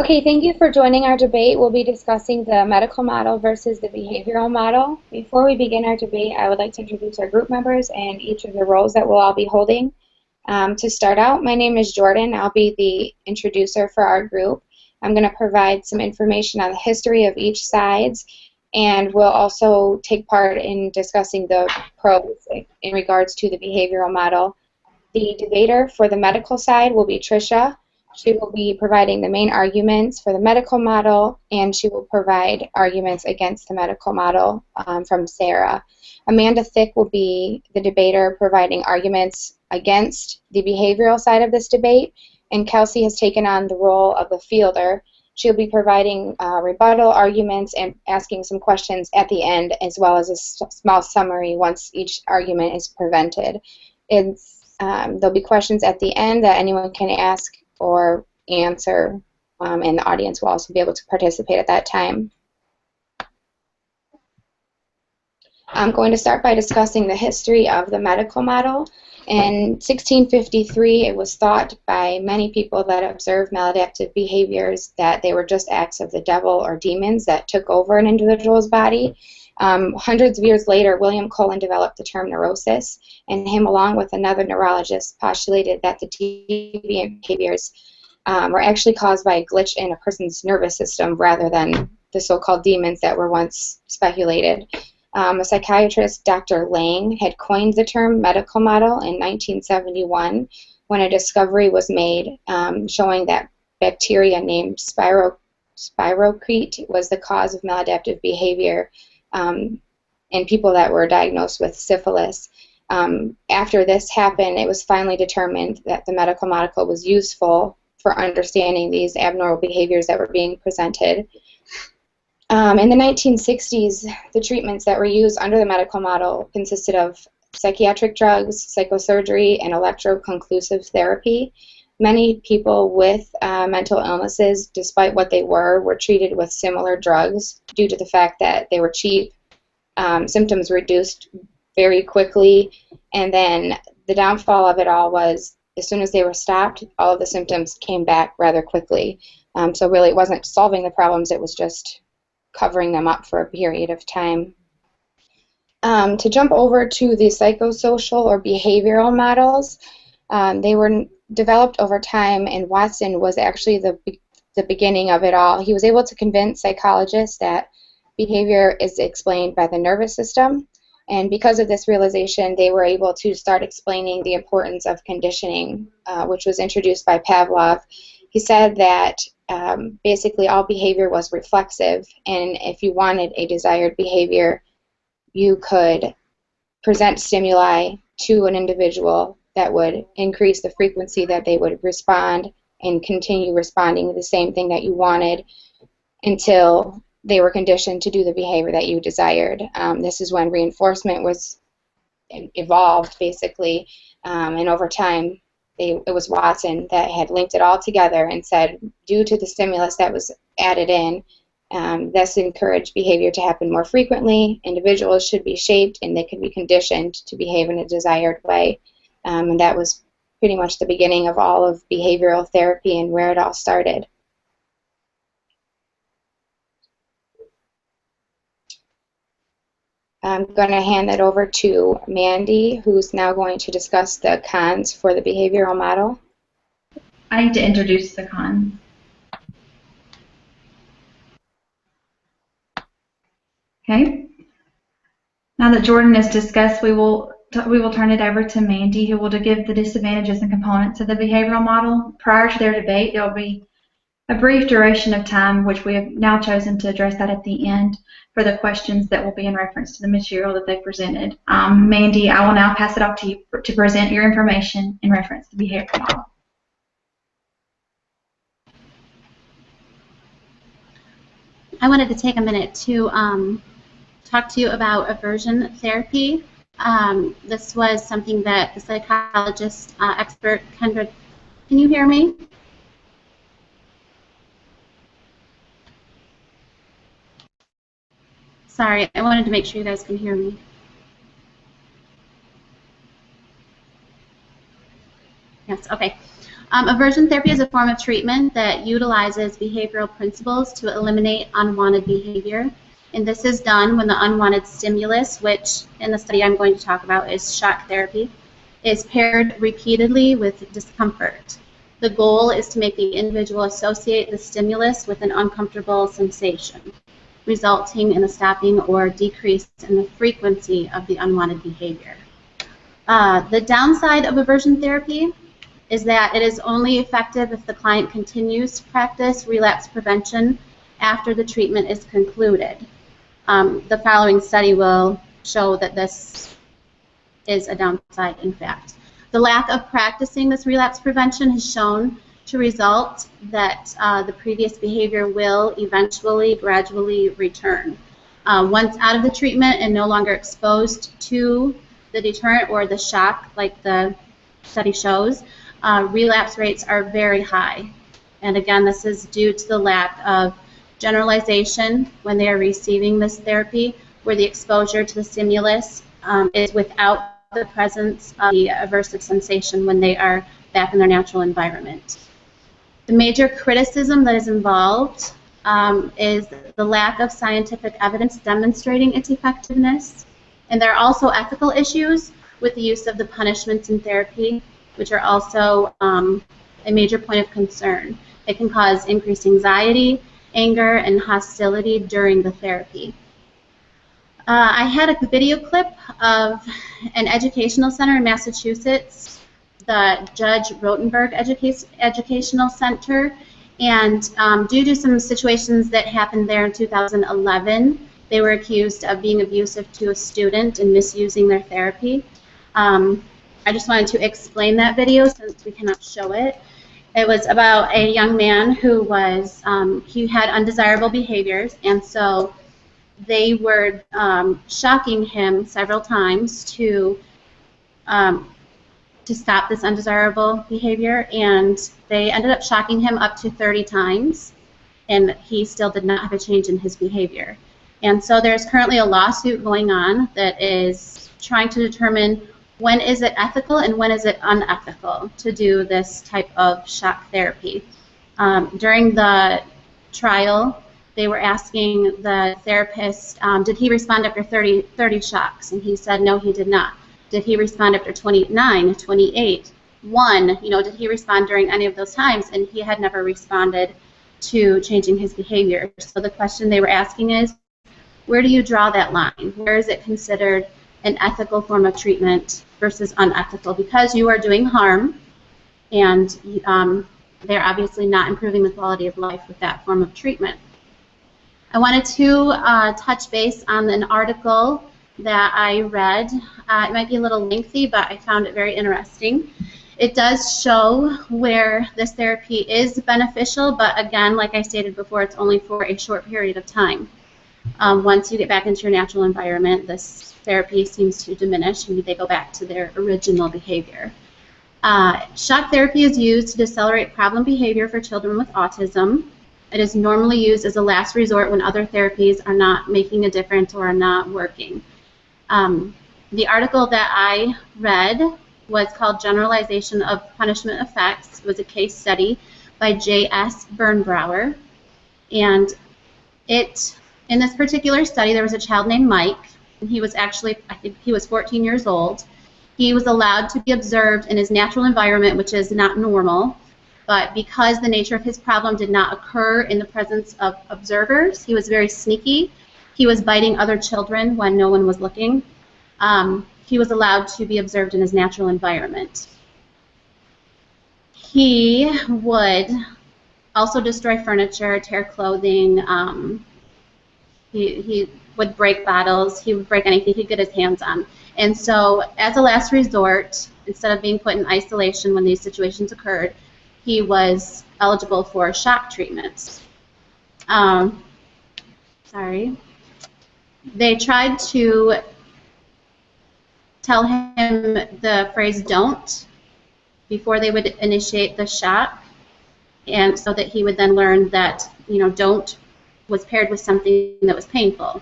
Okay, thank you for joining our debate. We'll be discussing the medical model versus the behavioral model. Before we begin our debate, I would like to introduce our group members and each of the roles that we'll all be holding. To start out, my name is Jordan. I'll be the introducer for our group. I'm going to provide some information on the history of each sides, and we'll also take part in discussing the pros in regards to the behavioral model. The debater for the medical side will be Tricia. She will be providing the main arguments for the medical model, and she will provide arguments against the medical model from Sarah. Amanda Thick will be the debater providing arguments against the behavioral side of this debate, and Kelsey has taken on the role of the fielder. She'll be providing rebuttal arguments and asking some questions at the end, as well as a small summary once each argument is presented. There'll be questions at the end that anyone can ask or answer, and the audience will also be able to participate at that time. I'm going to start by discussing the history of the medical model. In 1653, it was thought by many people that observed maladaptive behaviors that they were just acts of the devil or demons that took over an individual's body. Hundreds of years later, William Cullen developed the term neurosis, and him along with another neurologist postulated that the deviant behaviors were actually caused by a glitch in a person's nervous system rather than the so-called demons that were once speculated. A psychiatrist, Dr. Lang, had coined the term medical model in 1971 when a discovery was made showing that bacteria named Spirocrete was the cause of maladaptive behavior in people that were diagnosed with syphilis. After this happened, it was finally determined that the medical model was useful for understanding these abnormal behaviors that were being presented. In the 1960s, the treatments that were used under the medical model consisted of psychiatric drugs, psychosurgery, and electroconvulsive therapy. Many people with mental illnesses, despite what they were treated with similar drugs due to the fact that they were cheap. Symptoms reduced very quickly, and then the downfall of it all was as soon as they were stopped, all of the symptoms came back rather quickly. So really it wasn't solving the problems, it was just covering them up for a period of time. To jump over to the psychosocial or behavioral models, they were developed over time, and Watson was actually the beginning of it all. He was able to convince psychologists that behavior is explained by the nervous system, and because of this realization, they were able to start explaining the importance of conditioning, which was introduced by Pavlov. He said that basically all behavior was reflexive, and if you wanted a desired behavior, you could present stimuli to an individual that would increase the frequency that they would respond and continue responding to the same thing that you wanted until they were conditioned to do the behavior that you desired. This is when reinforcement was evolved, basically, and over time it was Watson that had linked it all together and said, due to the stimulus that was added in, this encouraged behavior to happen more frequently. Individuals should be shaped and they can be conditioned to behave in a desired way. And that was pretty much the beginning of all of behavioral therapy and where it all started. I'm going to hand that over to Mandy, who's now going to discuss the cons for the behavioral model. I need to introduce the cons. Okay. Now that Jordan has discussed, we will turn it over to Mandy, who will give the disadvantages and components of the behavioral model. Prior to their debate, there will be a brief duration of time, which we have now chosen to address that at the end for the questions that will be in reference to the material that they presented. Mandy, I will now pass it off to you to present your information in reference to the behavioral model. I wanted to take a minute to talk to you about aversion therapy. This was something that the psychologist expert Kendra, can you hear me? Sorry, I wanted to make sure you guys can hear me. Yes, okay. Aversion therapy is a form of treatment that utilizes behavioral principles to eliminate unwanted behavior. And this is done when the unwanted stimulus, which in the study I'm going to talk about is shock therapy, is paired repeatedly with discomfort. The goal is to make the individual associate the stimulus with an uncomfortable sensation, resulting in a stopping or decrease in the frequency of the unwanted behavior. The downside of aversion therapy is that it is only effective if the client continues to practice relapse prevention after the treatment is concluded. The following study will show that this is a downside, in fact. The lack of practicing this relapse prevention has shown to result that the previous behavior will eventually, gradually return. Once out of the treatment and no longer exposed to the deterrent or the shock, like the study shows, relapse rates are very high. And again, this is due to the lack of generalization when they are receiving this therapy, where the exposure to the stimulus is without the presence of the aversive sensation when they are back in their natural environment. The major criticism that is involved is the lack of scientific evidence demonstrating its effectiveness. And there are also ethical issues with the use of the punishments in therapy, which are also a major point of concern. It can cause increased anxiety, anger, and hostility during the therapy. I had a video clip of an educational center in Massachusetts, the Judge Rotenberg Educational Center, and due to some situations that happened there in 2011, they were accused of being abusive to a student and misusing their therapy. I just wanted to explain that video since we cannot show it. It was about a young man who was, he had undesirable behaviors, and so they were shocking him several times to stop this undesirable behavior, and they ended up shocking him up to 30 times, and he still did not have a change in his behavior. And so there's currently a lawsuit going on that is trying to determine when is it ethical and when is it unethical to do this type of shock therapy. During the trial, they were asking the therapist, did he respond after 30 shocks? And he said, no, he did not. Did he respond after 29, 28, 1? Did he respond during any of those times? And he had never responded to changing his behavior. So the question they were asking is, where do you draw that line? Where is it considered an ethical form of treatment versus unethical? Because you are doing harm, and they're obviously not improving the quality of life with that form of treatment. I wanted to touch base on an article that I read. It might be a little lengthy, but I found it very interesting. It does show where this therapy is beneficial, but again, like I stated before, it's only for a short period of time. Once you get back into your natural environment, this therapy seems to diminish and they go back to their original behavior. Shock therapy is used to decelerate problem behavior for children with autism. It is normally used as a last resort when other therapies are not making a difference or are not working. The article that I read was called Generalization of Punishment Effects. It was a case study by J.S. Birnbauer. And in this particular study, there was a child named Mike, and he was actually, I think he was 14 years old. He was allowed to be observed in his natural environment, which is not normal, but because the nature of his problem did not occur in the presence of observers, he was very sneaky. He was biting other children when no one was looking. He was allowed to be observed in his natural environment. He would also destroy furniture, tear clothing. He would break bottles. He would break anything he could get his hands on. And so as a last resort, instead of being put in isolation when these situations occurred, he was eligible for shock treatments. They tried to tell him the phrase "don't" before they would initiate the shock, and so that he would then learn that "don't" was paired with something that was painful.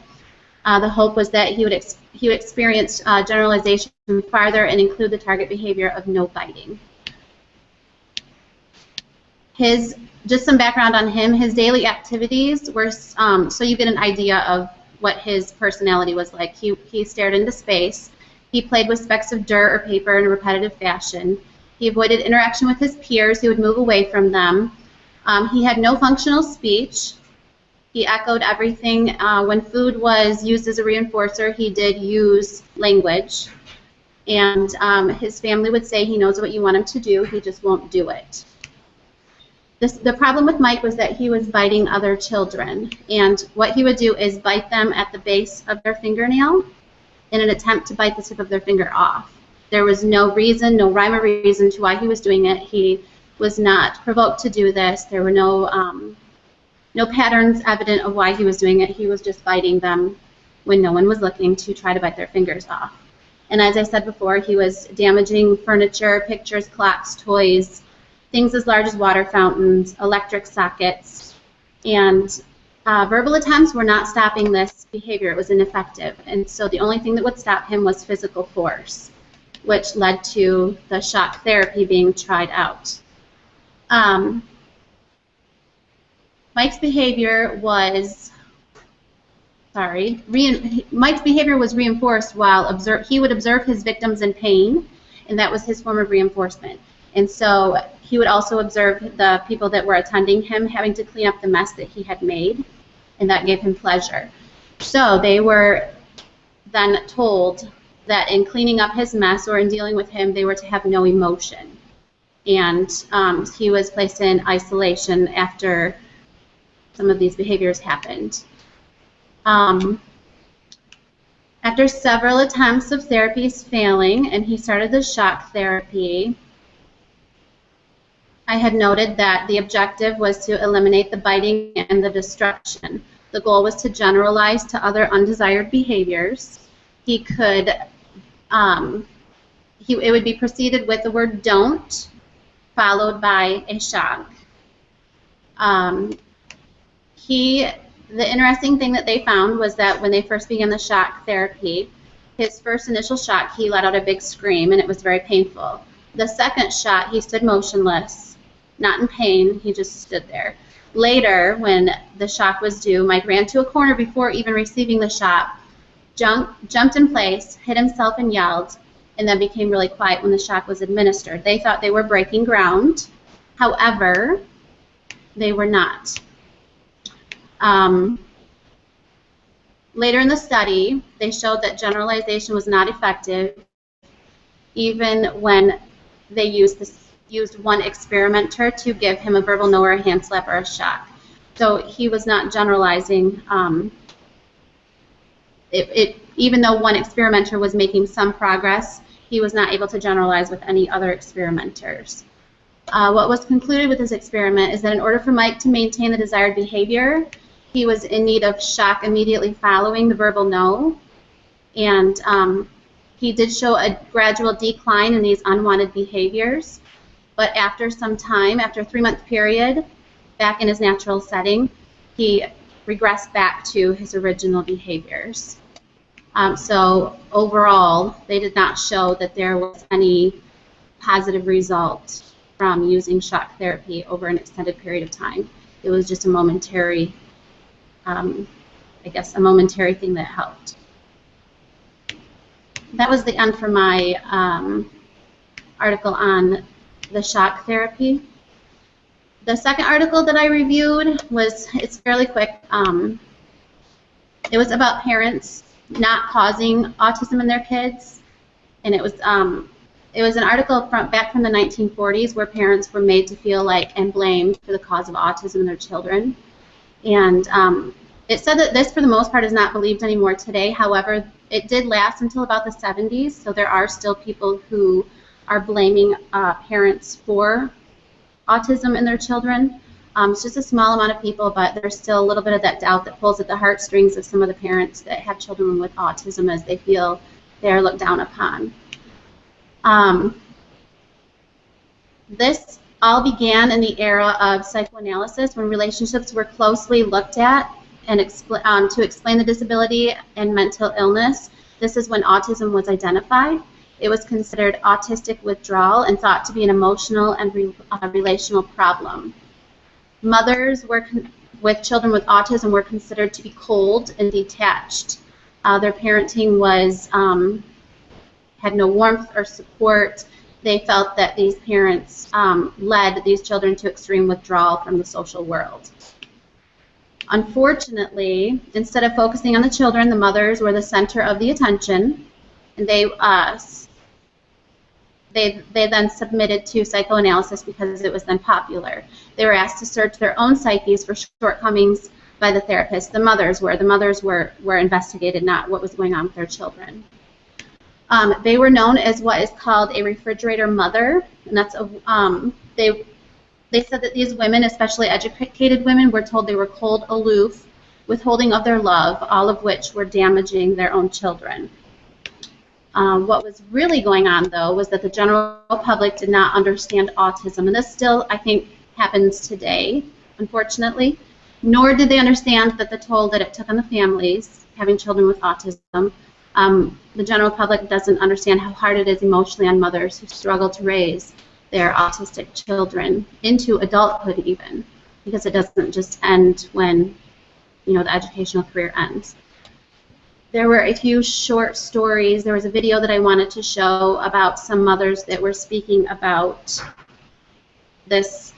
The hope was that he would experience generalization farther and include the target behavior of no biting. Just some background on him, his daily activities were, so you get an idea of what his personality was like. He stared into space. He played with specks of dirt or paper in a repetitive fashion. He avoided interaction with his peers. He would move away from them. He had no functional speech. He echoed everything. When food was used as a reinforcer, he did use language. And his family would say he knows what you want him to do, he just won't do it. The problem with Mike was that he was biting other children. And what he would do is bite them at the base of their fingernail in an attempt to bite the tip of their finger off. There was no reason, no rhyme or reason to why he was doing it. He was not provoked to do this. There were no patterns evident of why he was doing it. He was just biting them when no one was looking to try to bite their fingers off. And as I said before, he was damaging furniture, pictures, clocks, toys, things as large as water fountains, electric sockets, and verbal attempts were not stopping this behavior. It was ineffective. And so the only thing that would stop him was physical force, which led to the shock therapy being tried out. Mike's behavior was reinforced while he would observe his victims in pain, and that was his form of reinforcement. And so he would also observe the people that were attending him having to clean up the mess that he had made, and that gave him pleasure. So they were then told that in cleaning up his mess or in dealing with him, they were to have no emotion. And he was placed in isolation after some of these behaviors happened. After several attempts of therapies failing, and he started the shock therapy, I had noted that the objective was to eliminate the biting and the destruction. The goal was to generalize to other undesired behaviors. He could, it would be preceded with the word don't, followed by a shock. The interesting thing that they found was that when they first began the shock therapy, his first initial shock, he let out a big scream, and it was very painful. The second shot, he stood motionless, not in pain, he just stood there. Later, when the shock was due, Mike ran to a corner before even receiving the shot, jumped in place, hit himself and yelled, and then became really quiet when the shock was administered. They thought they were breaking ground. However, they were not. Later in the study, they showed that generalization was not effective even when they used one experimenter to give him a verbal no or a hand slap or a shock. So he was not generalizing. Even though one experimenter was making some progress, he was not able to generalize with any other experimenters. What was concluded with this experiment is that in order for Mike to maintain the desired behavior, he was in need of shock immediately following the verbal no, and he did show a gradual decline in these unwanted behaviors, but after some time, after a 3-month period, back in his natural setting, he regressed back to his original behaviors. So overall, they did not show that there was any positive result from using shock therapy over an extended period of time. It was just a momentary, I guess, a momentary thing that helped. That was the end for my article on the shock therapy. The second article that I reviewed it's fairly quick. It was about parents not causing autism in their kids, and it was an article back from the 1940s where parents were made to feel like and blamed for the cause of autism in their children. And it said that this, for the most part, is not believed anymore today. However, it did last until about the 70s, so there are still people who are blaming parents for autism in their children. It's just a small amount of people, but there's still a little bit of that doubt that pulls at the heartstrings of some of the parents that have children with autism, as they feel they're looked down upon. This all began in the era of psychoanalysis, when relationships were closely looked at and to explain the disability and mental illness. This is when autism was identified. It was considered autistic withdrawal and thought to be an emotional and relational problem. Mothers with children with autism were considered to be cold and detached. Their parenting was had no warmth or support. They felt that these parents led these children to extreme withdrawal from the social world. Unfortunately, instead of focusing on the children, the mothers were the center of the attention, and they then submitted to psychoanalysis because it was then popular. They were asked to search their own psyches for shortcomings by the therapist. The mothers were investigated, not what was going on with their children. They were known as what is called a refrigerator mother, and that's they said that these women, especially educated women, were told they were cold, aloof, withholding of their love, all of which were damaging their own children. What was really going on, though, was that the general public did not understand autism, and this still, I think, happens today, unfortunately. Nor did they understand that the toll that it took on the families having children with autism. The general public doesn't understand how hard it is emotionally on mothers who struggle to raise their autistic children into adulthood, even, because it doesn't just end when, the educational career ends. There were a few short stories. There was a video that I wanted to show about some mothers that were speaking about this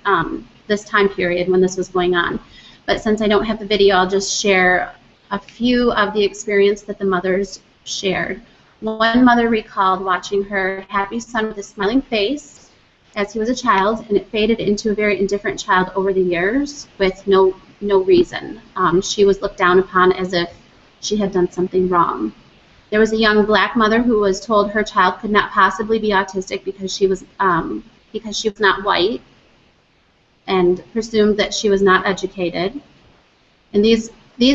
this time period when this was going on. But since I don't have the video, I'll just share a few of the experience that the mothers shared. One mother recalled watching her happy son with a smiling face as he was a child, and it faded into a very indifferent child over the years with no reason. She was looked down upon as if she had done something wrong. There was a young black mother who was told her child could not possibly be autistic because she was not white, and presumed that she was not educated. And these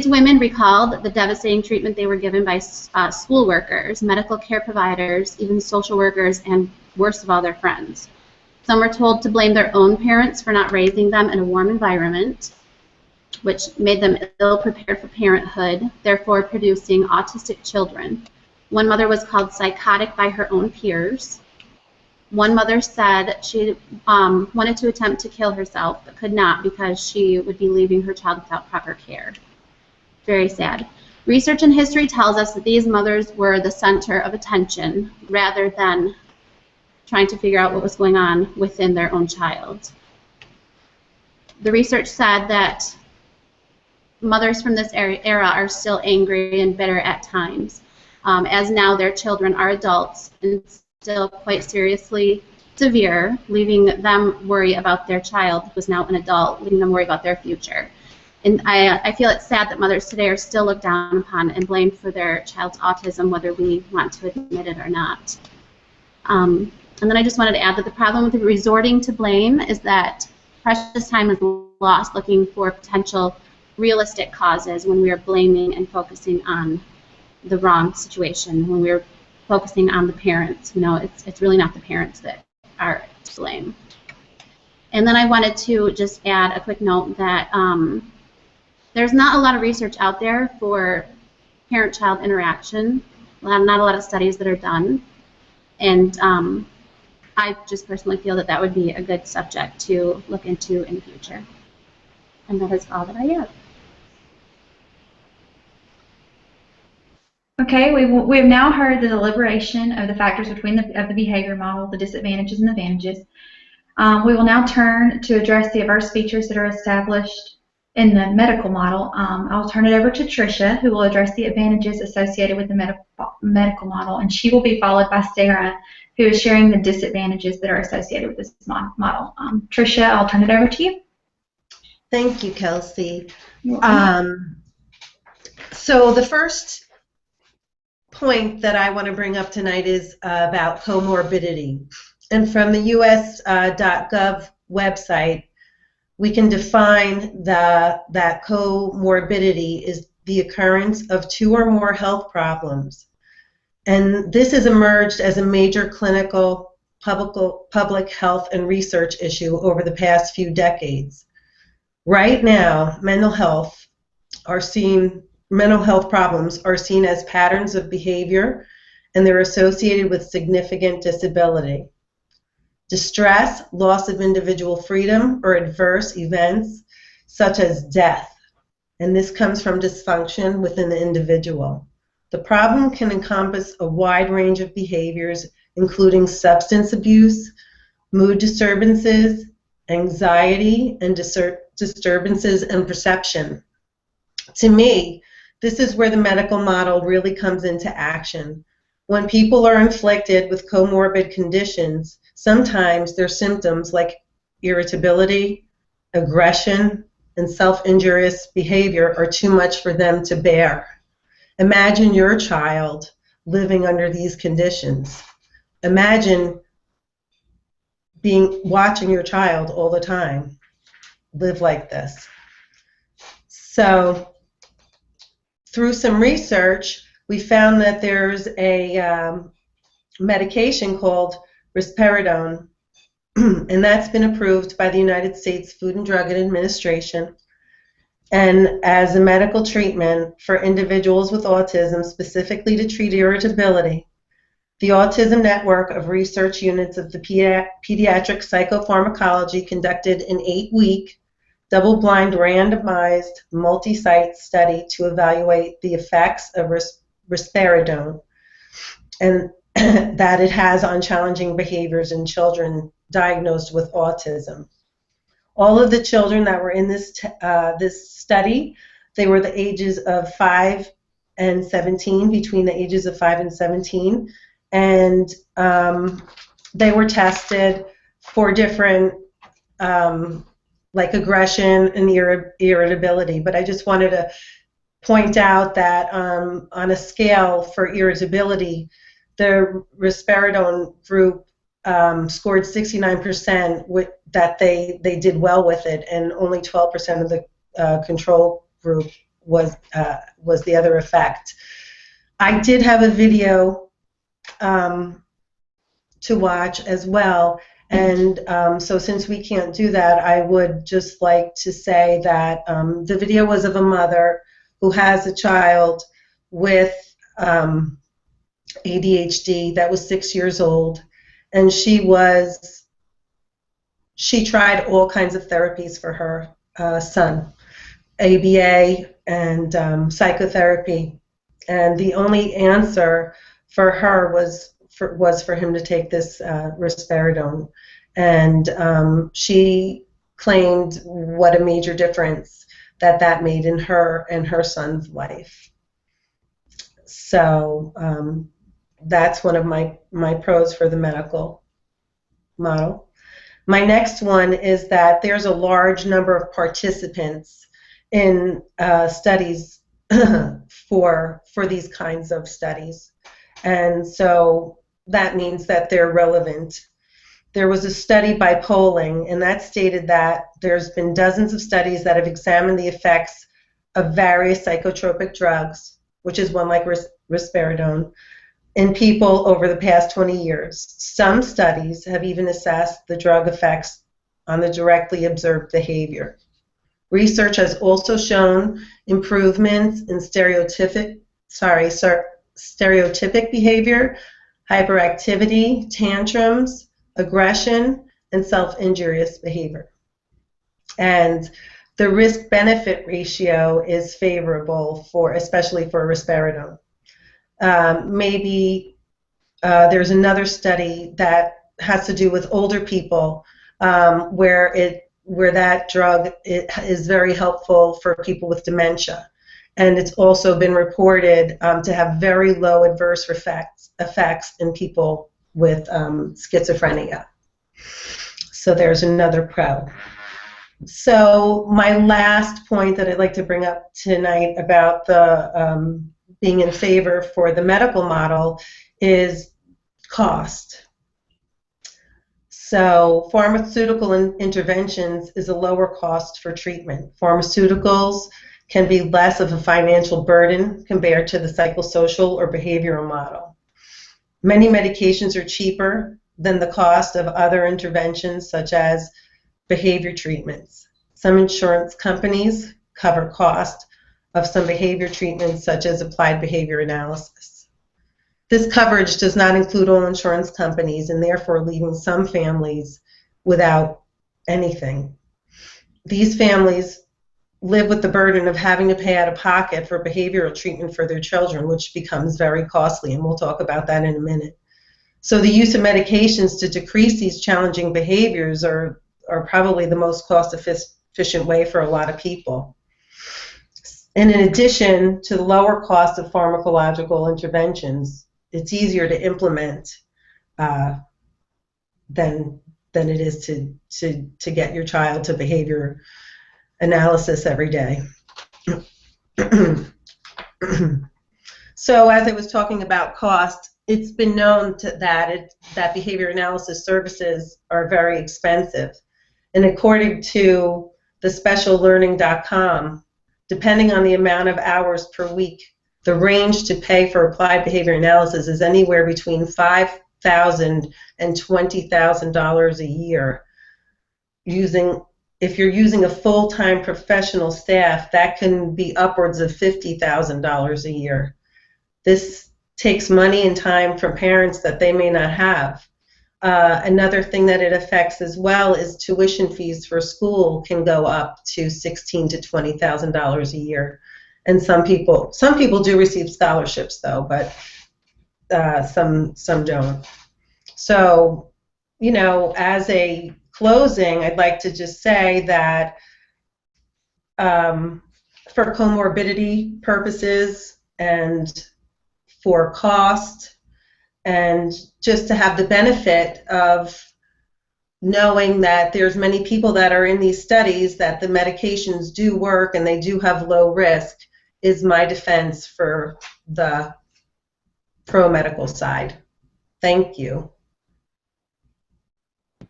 women recalled the devastating treatment they were given by school workers, medical care providers, even social workers, and worst of all, their friends. Some were told to blame their own parents for not raising them in a warm environment, which made them ill-prepared for parenthood, therefore producing autistic children. One mother was called psychotic by her own peers. One mother said she wanted to attempt to kill herself, but could not because she would be leaving her child without proper care. Very sad. Research and history tells us that these mothers were the center of attention rather than trying to figure out what was going on within their own child. The research said that mothers from this era are still angry and bitter at times, as now their children are adults and still quite seriously severe, leaving them worry about their child who is now an adult, leaving them worry about their future. And I feel it's sad that mothers today are still looked down upon and blamed for their child's autism, whether we want to admit it or not. And then I just wanted to add that the problem with resorting to blame is that precious time is lost looking for potential realistic causes when we are blaming and focusing on the wrong situation, when we're focusing on the parents. It's really not the parents that are to blame. And then I wanted to just add a quick note that there's not a lot of research out there for parent-child interaction, not a lot of studies that are done, and I just personally feel that that would be a good subject to look into in the future. And that is all that I have. Okay, we have now heard the deliberation of the factors between the behavior model, the disadvantages and advantages. We will now turn to address the adverse features that are established in the medical model. I'll turn it over to Tricia, who will address the advantages associated with the medical model, and she will be followed by Sarah, who is sharing the disadvantages that are associated with this model. Tricia, I'll turn it over to you. Thank you, Kelsey. So the first point that I want to bring up tonight is about comorbidity. And from the US.gov website, we can define that comorbidity is the occurrence of two or more health problems. And this has emerged as a major clinical, public health and research issue over the past few decades. Right now, mental health problems are seen as patterns of behavior, and they're associated with significant disability. Distress, loss of individual freedom, or adverse events such as death, and this comes from dysfunction within the individual. The problem can encompass a wide range of behaviors, including substance abuse, mood disturbances, anxiety, and disturbances in perception. To me, this is where the medical model really comes into action. When people are inflicted with comorbid conditions, sometimes their symptoms like irritability, aggression, and self-injurious behavior are too much for them to bear. Imagine your child living under these conditions. Imagine watching your child all the time live like this. So through some research, we found that there's a medication called risperidone, and that's been approved by the United States Food and Drug Administration, and as a medical treatment for individuals with autism, specifically to treat irritability. The Autism Network of Research Units of the Pediatric Psychopharmacology conducted an 8-week, double-blind, randomized, multi-site study to evaluate the effects of risperidone and that it has on challenging behaviors in children diagnosed with autism. All of the children that were in this study, they were the ages of 5 and 17, between the ages of 5 and 17, and they were tested for different like aggression and irritability. But I just wanted to point out that on a scale for irritability, the risperidone group scored 69%, that they did well with it, and only 12% of the control group was the other effect. I did have a video to watch as well, and so since we can't do that, I would just like to say that the video was of a mother who has a child with ADHD that was 6 years old, and she tried all kinds of therapies for her son, ABA and psychotherapy, and the only answer for her was for him to take this risperidone, and she claimed what a major difference that made in her and her son's life. So that's one of my pros for the medical model. My next one is that there's a large number of participants in studies for these kinds of studies, and so that means that they're relevant. There was a study by polling, and that stated that there's been dozens of studies that have examined the effects of various psychotropic drugs, which is one like risperidone, in people over the past 20 years. Some studies have even assessed the drug effects on the directly observed behavior. Research has also shown improvements in stereotypic behavior, hyperactivity, tantrums, aggression, and self-injurious behavior. And the risk-benefit ratio is favorable especially for risperidone. Maybe there's another study that has to do with older people where that drug is very helpful for people with dementia. And it's also been reported to have very low adverse effects in people with schizophrenia. So there's another pro. So my last point that I'd like to bring up tonight about the being in favor for the medical model is cost. So pharmaceutical interventions is a lower cost for treatment. Pharmaceuticals can be less of a financial burden compared to the psychosocial or behavioral model. Many medications are cheaper than the cost of other interventions such as behavior treatments. Some insurance companies cover cost of some behavior treatments such as applied behavior analysis. This coverage does not include all insurance companies and therefore leaving some families without anything. These families live with the burden of having to pay out of pocket for behavioral treatment for their children, which becomes very costly, and we'll talk about that in a minute. So the use of medications to decrease these challenging behaviors are probably the most cost-efficient way for a lot of people. And in addition to the lower cost of pharmacological interventions, it's easier to implement than it is to get your child to behavior analysis every day. So as I was talking about cost, it's been known that behavior analysis services are very expensive. And according to the speciallearning.com, depending on the amount of hours per week, the range to pay for applied behavior analysis is anywhere between $5,000 and $20,000 a year. If you're using a full-time professional staff, that can be upwards of $50,000 a year. This takes money and time from parents that they may not have. Another thing that it affects as well is tuition fees for school can go up to $16,000 to $20,000 a year. And some people do receive scholarships though, but some don't. So, you know, as a closing, I'd like to just say that for comorbidity purposes and for cost, and just to have the benefit of knowing that there's many people that are in these studies that the medications do work and they do have low risk is my defense for the pro-medical side. Thank you.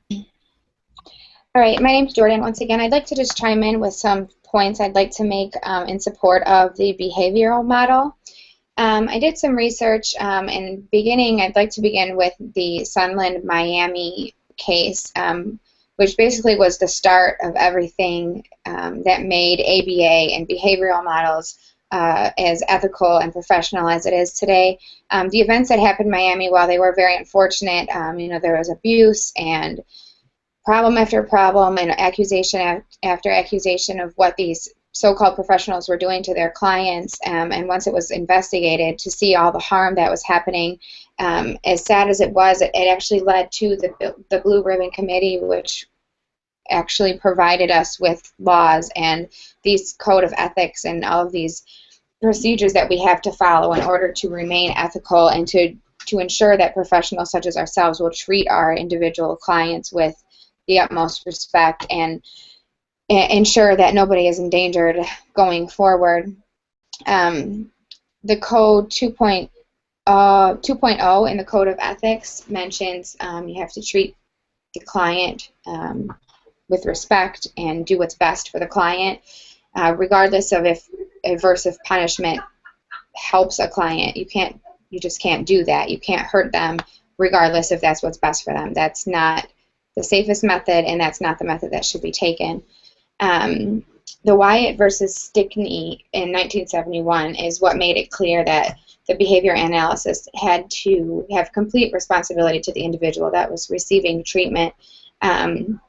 All right, my name's Jordan. Once again, I'd like to just chime in with some points I'd like to make in support of the behavioral model. I did some research, and I'd like to begin with the Sunland, Miami case, which basically was the start of everything that made ABA and behavioral models as ethical and professional as it is today. The events that happened in Miami, while they were very unfortunate, you know, there was abuse and problem after problem and accusation after accusation of what these so-called professionals were doing to their clients, and once it was investigated, to see all the harm that was happening, as sad as it was, it actually led to the Blue Ribbon Committee, which actually provided us with laws and these code of ethics and all of these procedures that we have to follow in order to remain ethical and to ensure that professionals such as ourselves will treat our individual clients with the utmost respect and ensure that nobody is endangered going forward. The code 2.0 in the Code of Ethics mentions you have to treat the client with respect and do what's best for the client, regardless of if aversive punishment helps a client. You just can't do that. You can't hurt them regardless if that's what's best for them. That's not the safest method, and that's not the method that should be taken. The Wyatt versus Stickney in 1971 is what made it clear that the behavior analysis had to have complete responsibility to the individual that was receiving treatment. ABA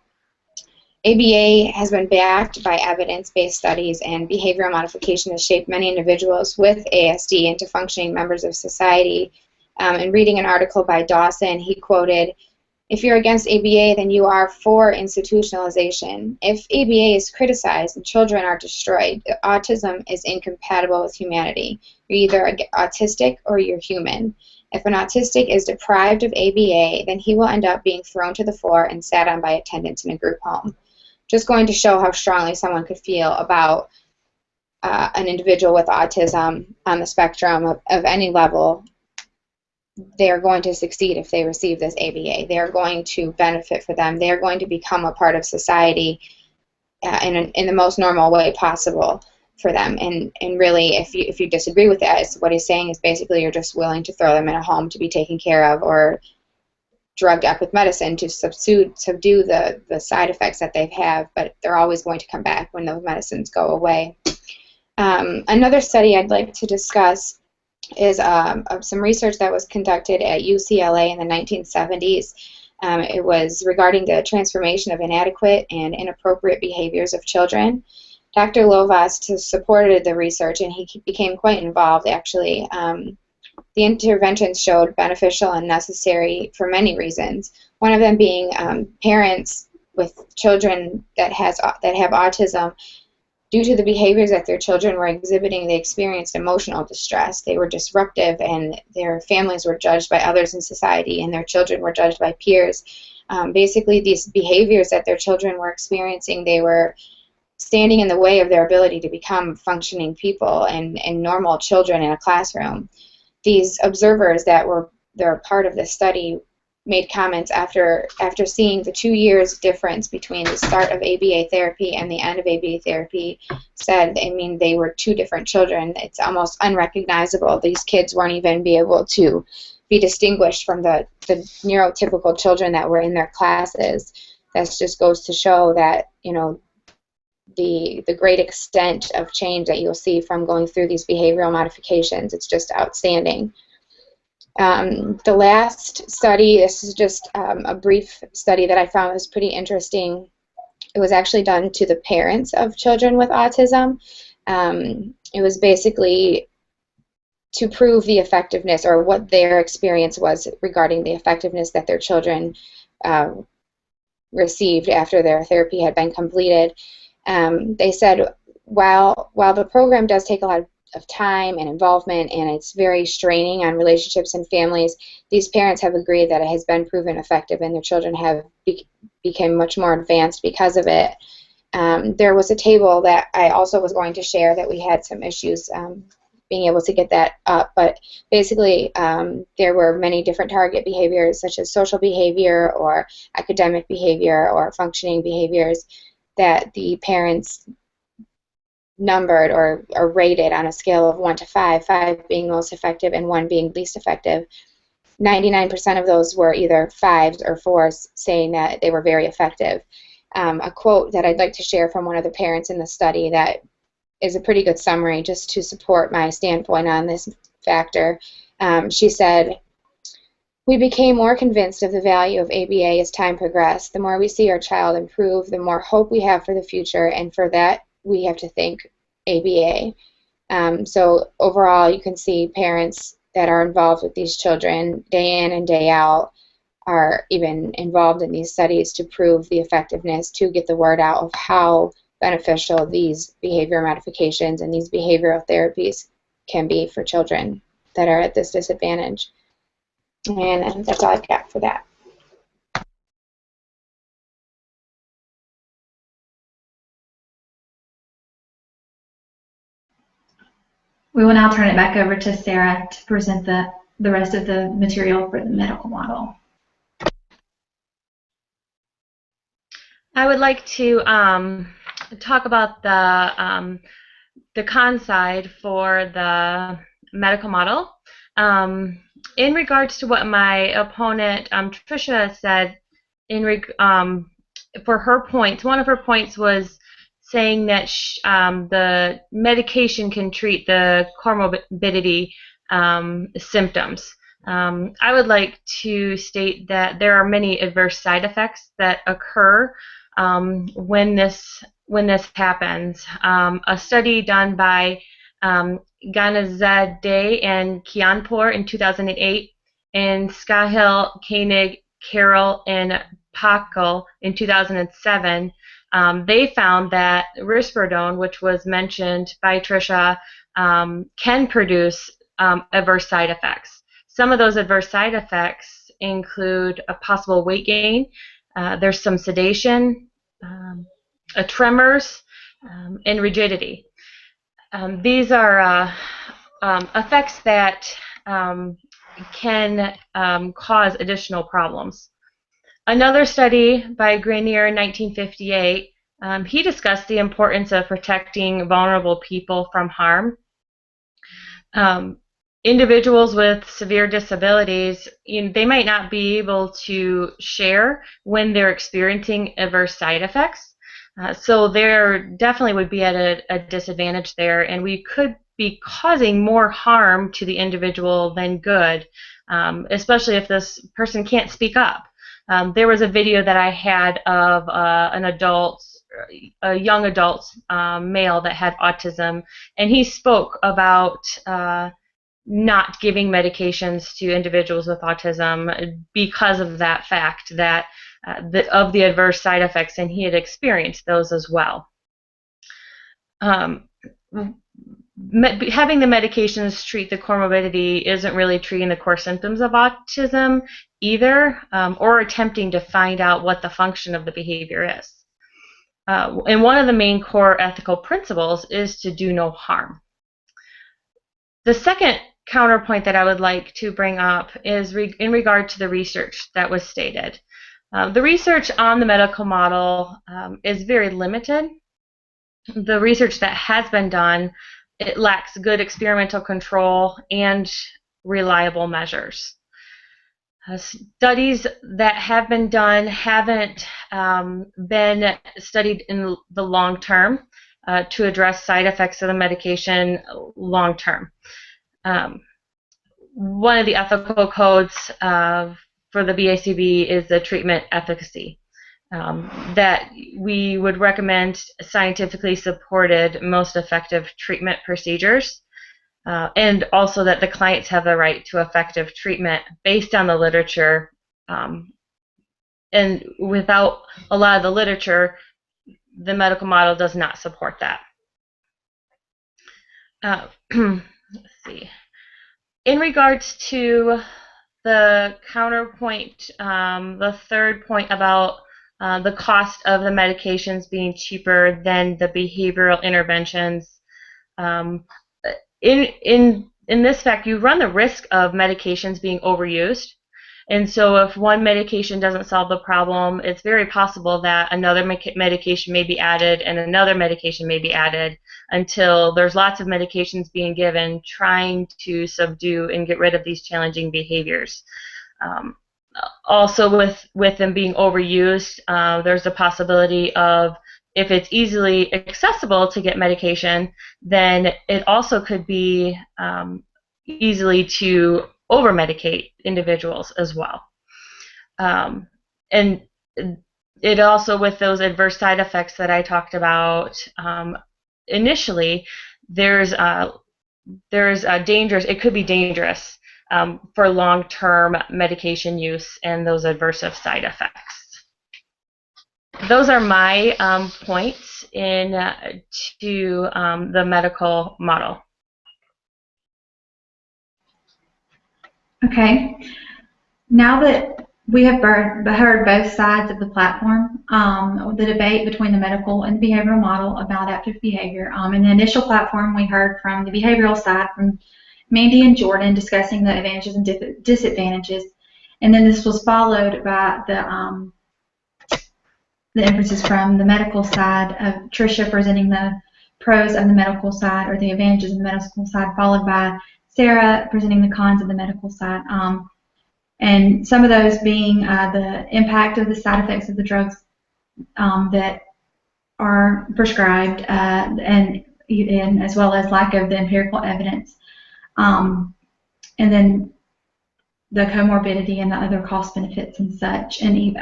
has been backed by evidence-based studies, and behavioral modification has shaped many individuals with ASD into functioning members of society. In reading an article by Dawson, he quoted, "If you're against ABA, then you are for institutionalization. If ABA is criticized and children are destroyed, autism is incompatible with humanity. You're either autistic or you're human. If an autistic is deprived of ABA, then he will end up being thrown to the floor and sat on by attendants in a group home." Just going to show how strongly someone could feel about an individual with autism on the spectrum of any level. They are going to succeed if they receive this ABA. They are going to benefit for them. They are going to become a part of society in the most normal way possible for them. And really, if you disagree with that, what he's saying is basically you're just willing to throw them in a home to be taken care of or drugged up with medicine to subdue the side effects that they have, but they're always going to come back when those medicines go away. Another study I'd like to discuss is some research that was conducted at UCLA in the 1970s. It was regarding the transformation of inadequate and inappropriate behaviors of children. Dr. Lovaas supported the research, and he became quite involved, actually. The interventions showed beneficial and necessary for many reasons. One of them being parents with children that have autism. Due to the behaviors that their children were exhibiting, they experienced emotional distress. They were disruptive, and their families were judged by others in society, and their children were judged by peers. Basically, these behaviors that their children were experiencing, they were standing in the way of their ability to become functioning people and normal children in a classroom. These observers that were part of this study made comments after seeing the 2 years difference between the start of ABA therapy and the end of ABA therapy, said, I mean, they were two different children. It's almost unrecognizable. These kids weren't even be able to be distinguished from the neurotypical children that were in their classes. That just goes to show that, you know, the great extent of change that you'll see from going through these behavioral modifications. It's just outstanding. The last study, this is just a brief study that I found was pretty interesting. It was actually done to the parents of children with autism. It was basically to prove the effectiveness, or what their experience was regarding the effectiveness that their children received after their therapy had been completed. They said, while the program does take a lot of time and involvement, and it's very straining on relationships and families, these parents have agreed that it has been proven effective, and their children have become much more advanced because of it. There was a table that I also was going to share that we had some issues being able to get that up, but basically there were many different target behaviors, such as social behavior or academic behavior or functioning behaviors, that the parents numbered or rated on a scale of 1 to 5, 5 being most effective and 1 being least effective. 99% of those were either 5s or 4s, saying that they were very effective. A quote that I'd like to share from one of the parents in the study that is a pretty good summary just to support my standpoint on this factor. She said, "We became more convinced of the value of ABA as time progressed. The more we see our child improve, the more hope we have for the future, and for that we have to thank ABA." So overall, you can see parents that are involved with these children day in and day out are even involved in these studies to prove the effectiveness, to get the word out of how beneficial these behavior modifications and these behavioral therapies can be for children that are at this disadvantage. And that's all I've got for that. We will now turn it back over to Sarah to present the rest of the material for the medical model. I would like to talk about the con side for the medical model. In regards to what my opponent, Tricia, said, for her points, one of her points was saying that the medication can treat the comorbidity symptoms. I would like to state that there are many adverse side effects that occur when this happens. A study done by Ghanizadeh and Kianpour in 2008, and Scahill, Koenig, Carroll, and Pakal in 2007, they found that risperidone, which was mentioned by Tricia, can produce adverse side effects. Some of those adverse side effects include a possible weight gain, there's some sedation, tremors, and rigidity. These are effects that can cause additional problems. Another study by Grenier in 1958, he discussed the importance of protecting vulnerable people from harm. Individuals with severe disabilities, they might not be able to share when they're experiencing adverse side effects. So there definitely would be at a disadvantage there, and we could be causing more harm to the individual than good, especially if this person can't speak up. There was a video that I had of an adult a young adult male that had autism, and he spoke about not giving medications to individuals with autism because of that fact that of the adverse side effects, and he had experienced those as well. Having the medications treat the comorbidity isn't really treating the core symptoms of autism either, or attempting to find out what the function of the behavior is. And one of the main core ethical principles is to do no harm. The second counterpoint that I would like to bring up is in regard to the research that was stated. The research on the medical model is very limited. The research that has been done, it lacks good experimental control and reliable measures. Studies that have been done haven't been studied in the long term to address side effects of the medication long term. One of the ethical codes for the BACB is the treatment efficacy, that we would recommend scientifically supported, most effective treatment procedures, and also that the clients have the right to effective treatment based on the literature. And without a lot of the literature, the medical model does not support that. Let's see. In regards to the counterpoint, the third point about the cost of the medications being cheaper than the behavioral interventions, in this fact, you run the risk of medications being overused. And so if one medication doesn't solve the problem, it's very possible that another medication may be added and another medication may be added until there's lots of medications being given trying to subdue and get rid of these challenging behaviors. Also with them being overused, there's a possibility of, if it's easily accessible to get medication, then it also could be easily to over-medicate individuals as well. And it also, with those adverse side effects that I talked about initially, there's dangerous, it could be dangerous for long-term medication use and those adverse side effects. Those are my points to the medical model. Okay. Now that we have heard both sides of the platform, the debate between the medical and behavioral model about adaptive behavior. In the initial platform, we heard from the behavioral side from Mandy and Jordan discussing the advantages and disadvantages, and then this was followed by the inferences from the medical side of Tricia presenting the pros of the medical side, or the advantages of the medical side, followed by Sarah presenting the cons of the medical side, and some of those being the impact of the side effects of the drugs that are prescribed, and as well as lack of the empirical evidence, and then the comorbidity and the other cost benefits and such. And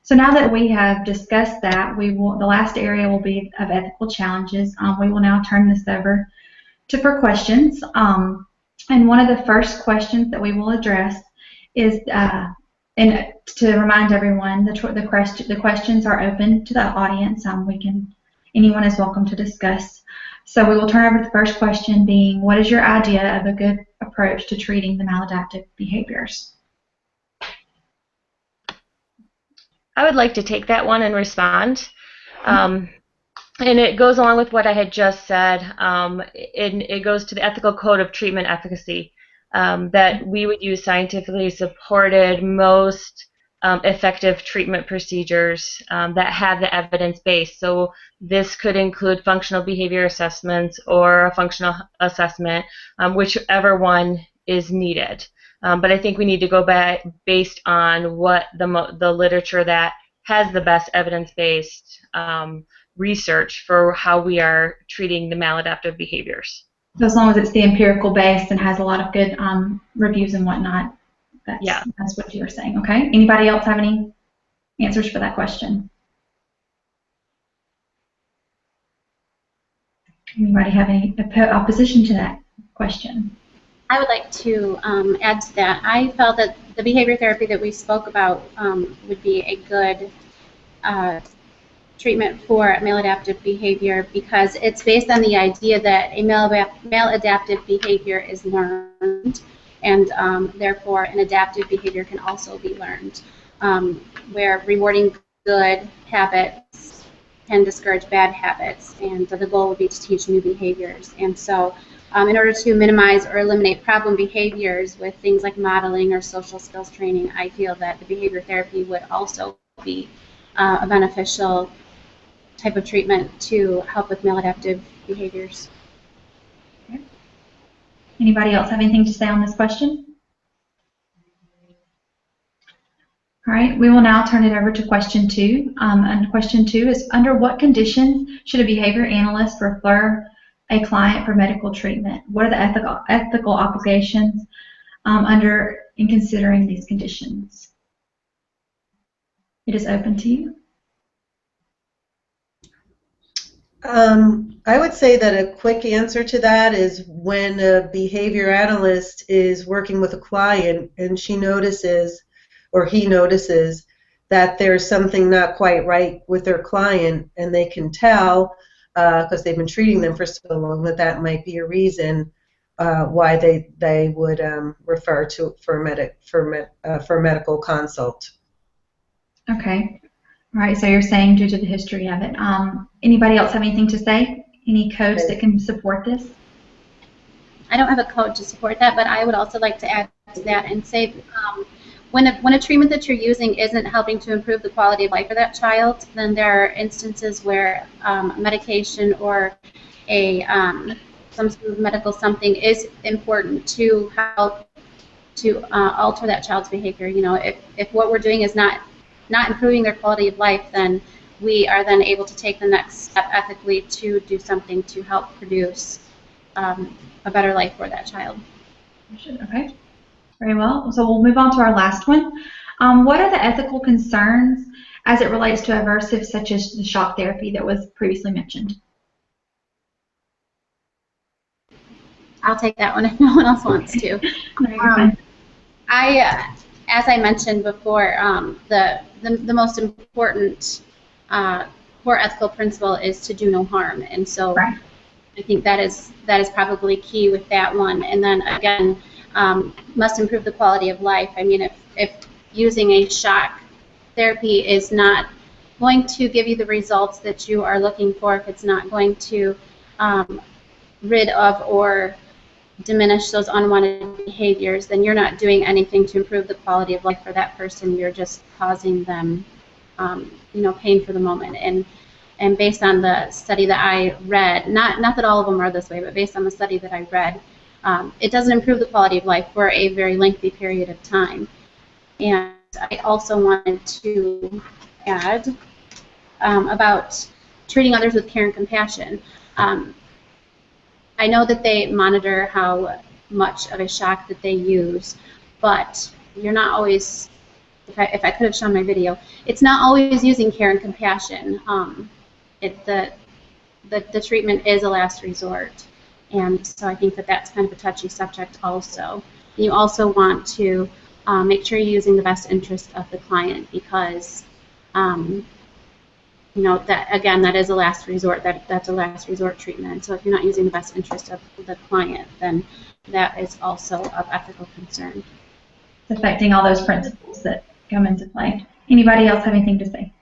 so now that we have discussed that, the last area will be of ethical challenges. We will now turn this over for questions. And one of the first questions that we will address is, and to remind everyone, the questions are open to the audience. Anyone is welcome to discuss. So we will turn over to the first question being, what is your idea of a good approach to treating the maladaptive behaviors? I would like to take that one and respond. And it goes along with what I had just said. It goes to the ethical code of treatment efficacy, that we would use scientifically supported, most effective treatment procedures that have the evidence base. So this could include functional behavior assessments or a functional assessment, whichever one is needed. But I think we need to go back based on what the literature that has the best evidence-based research for how we are treating the maladaptive behaviors. So as long as it's the empirical base and has a lot of good reviews and whatnot, that's what you were saying. Okay. Anybody else have any answers for that question? Anybody have any opposition to that question? I would like to add to that. I felt that the behavior therapy that we spoke about would be a good treatment for maladaptive behavior because it's based on the idea that a maladaptive behavior is learned, and therefore an adaptive behavior can also be learned, where rewarding good habits can discourage bad habits, and the goal would be to teach new behaviors. And so in order to minimize or eliminate problem behaviors with things like modeling or social skills training, I feel that the behavior therapy would also be a beneficial type of treatment to help with maladaptive behaviors. Okay. Anybody else have anything to say on this question? All right, we will now turn it over to question 2. And question 2 is, under what conditions should a behavior analyst refer a client for medical treatment? What are the ethical obligations in considering these conditions? It is open to you. I would say that a quick answer to that is when a behavior analyst is working with a client and she notices or he notices that there's something not quite right with their client, and they can tell because they've been treating them for so long that might be a reason why they would refer to for a medical consult. Okay. All right, so you're saying due to the history of it. Anybody else have anything to say? Any codes that can support this? I don't have a code to support that, but I would also like to add to that and say when a treatment that you're using isn't helping to improve the quality of life for that child, then there are instances where medication or some sort of medical something is important to help to alter that child's behavior. You know, if what we're doing is not improving their quality of life, then we are then able to take the next step ethically to do something to help produce a better life for that child. Okay, very well. So we'll move on to our last one. What are the ethical concerns as it relates to aversive, such as the shock therapy that was previously mentioned? I'll take that one if no one else wants to. As I mentioned before, the most important core ethical principle is to do no harm, and so right. I think that is probably key with that one. And then again, must improve the quality of life. I mean, if using a shock therapy is not going to give you the results that you are looking for, if it's not going to rid of or diminish those unwanted behaviors, then you're not doing anything to improve the quality of life for that person. You're just causing them, pain for the moment. And based on the study that I read, not that all of them are this way, but based on the study that I read, it doesn't improve the quality of life for a very lengthy period of time. And I also wanted to add about treating others with care and compassion. I know that they monitor how much of a shock that they use, but you're not always, if I could have shown my video, it's not always using care and compassion. The treatment is a last resort, and so I think that that's kind of a touchy subject also. You also want to make sure you're using the best interest of the client, because that again, that is a last resort. That's a last resort treatment. So if you're not using the best interest of the client, then that is also of ethical concern. It's affecting all those principles that come into play. Anybody else have anything to say?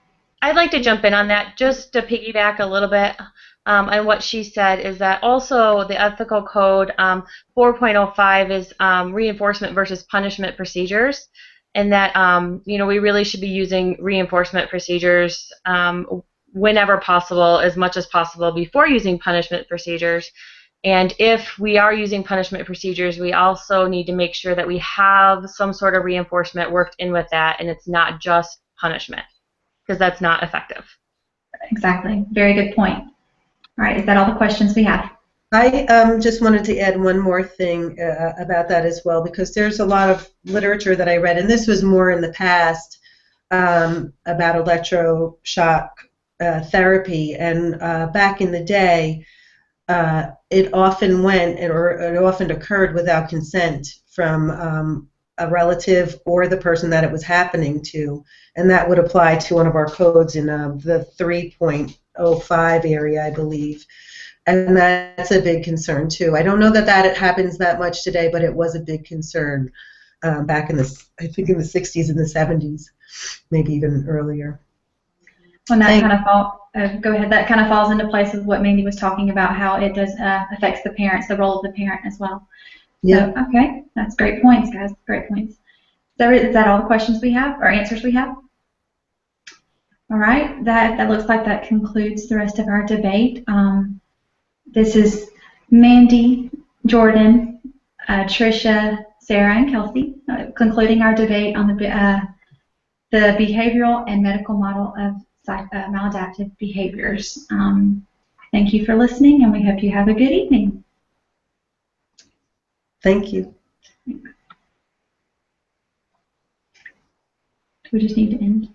I'd like to jump in on that, just to piggyback a little bit on what she said, is that also the ethical code 4.05 is reinforcement versus punishment procedures, and that we really should be using reinforcement procedures whenever possible, as much as possible, before using punishment procedures. And if we are using punishment procedures, we also need to make sure that we have some sort of reinforcement worked in with that, and it's not just punishment, because that's not effective. Exactly. Very good point. All right, is that all the questions we have? I just wanted to add one more thing about that as well, because there's a lot of literature that I read, and this was more in the past, about electroshock therapy. And back in the day, it often went, or it often occurred without consent from a relative or the person that it was happening to, and that would apply to one of our codes in the 3.05 area, I believe. And that's a big concern too. I don't know that it happens that much today, but it was a big concern back in I think in the 60s and the 70s, maybe even earlier. When that kind of go ahead. That kind of falls into place with what Mandy was talking about, how it does affects the parents, the role of the parent as well. Yeah. So, okay, that's great points, guys. Great points. So is that all the questions we have, or answers we have? All right. That looks like that concludes the rest of our debate. This is Mandy, Jordan, Tricia, Sarah, and Kelsey concluding our debate on the behavioral and medical model of maladaptive behaviors. Thank you for listening, and we hope you have a good evening. Thank you. We just need to end.